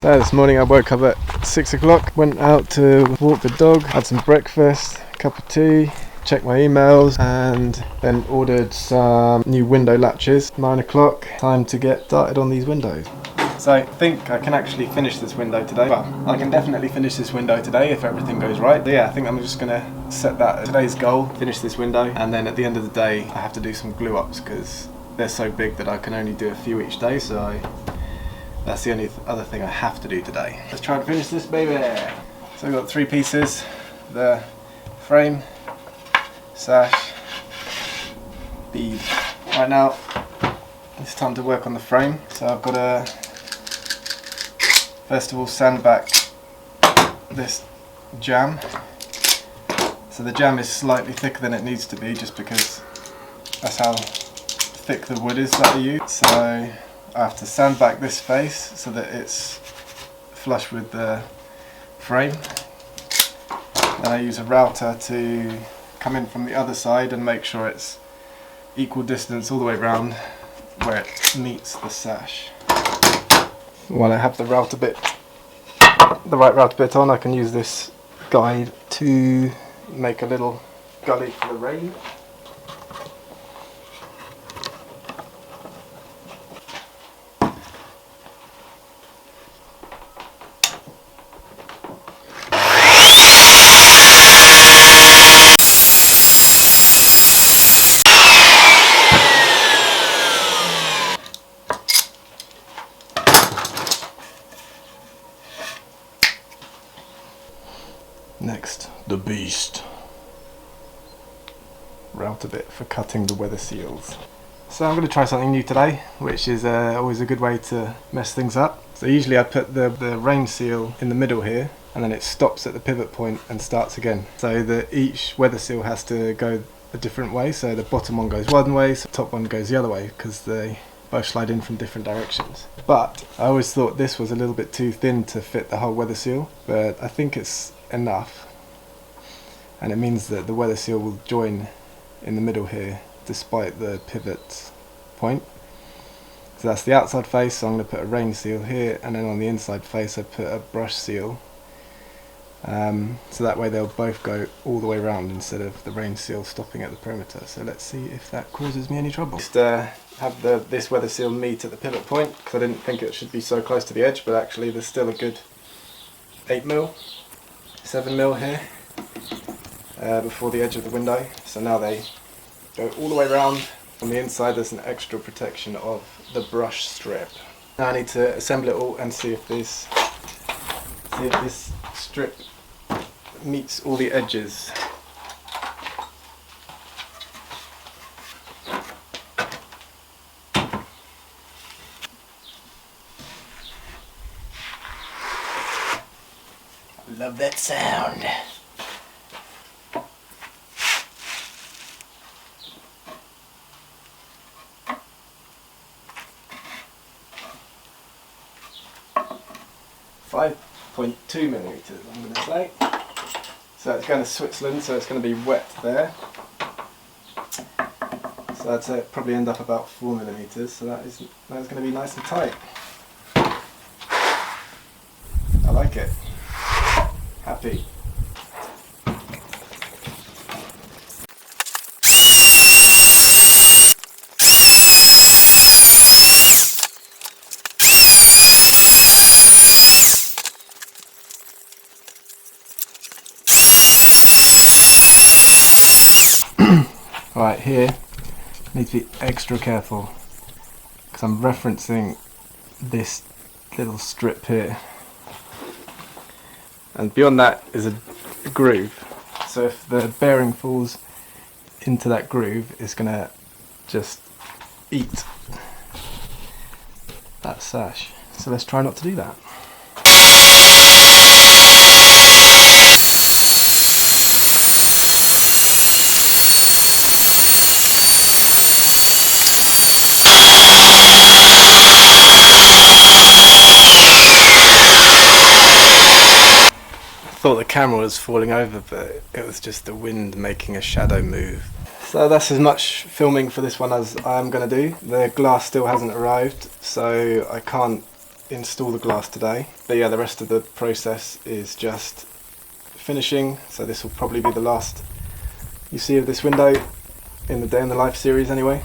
So this morning I woke up at 6 o'clock, went out to walk the dog, had some breakfast, a cup of tea, checked my emails, and then ordered some new window latches. 9 o'clock, time to get started on these windows. So I think I can actually finish this window today. Well, I can definitely finish this window today if everything goes right. But yeah, I think I'm just gonna set that as today's goal, finish this window, and then at the end of the day I have to do some glue ups because they're so big that I can only do a few each day, so that's the only other thing I have to do today. Let's try and finish this baby. So I've got 3 pieces: the frame, sash, bead. Right now it's time to work on the frame. So I've got to first of all sand back this jam. So the jam is slightly thicker than it needs to be just because that's how thick the wood is that I use. So I have to sand back this face so that it's flush with the frame. Then I use a router to come in from the other side and make sure it's equal distance all the way around where it meets the sash. While I have the right router bit on, I can use this guide to make a little gully for the rain. Next, the beast. Router bit for cutting the weather seals. So I'm going to try something new today, which is always a good way to mess things up. So usually I put the rain seal in the middle here, and then it stops at the pivot point and starts again. So that each weather seal has to go a different way. So the bottom one goes one way, so the top one goes the other way, because they both slide in from different directions. But I always thought this was a little bit too thin to fit the whole weather seal, but I think it's enough, and it means that the weather seal will join in the middle here despite the pivot point. So that's the outside face, so I'm going to put a rain seal here, and then on the inside face I put a brush seal, so that way they'll both go all the way around instead of the rain seal stopping at the perimeter. So let's see if that causes me any trouble. Just have this weather seal meet at the pivot point, because I didn't think it should be so close to the edge, but actually there's still a good 8mm, 7mm here before the edge of the window. So now they go all the way around. On the inside there's an extra protection of the brush strip. Now I need to assemble it all and see if this strip meets all the edges. Love that sound. .2mm, I'm going to say. So it's going to Switzerland, so it's going to be wet there. So I'd say it'd probably end up about 4mm, so that's going to be nice and tight. I like it. Happy. Right, here, need to be extra careful because I'm referencing this little strip here, and beyond that is a groove. So if the bearing falls into that groove, it's going to just eat that sash. So let's try not to do that. Thought the camera was falling over, but it was just the wind making a shadow move. So that's as much filming for this one as I am going to do. The glass still hasn't arrived, so I can't install the glass today. But yeah, the rest of the process is just finishing, so this will probably be the last you see of this window in the Day in the Life series anyway.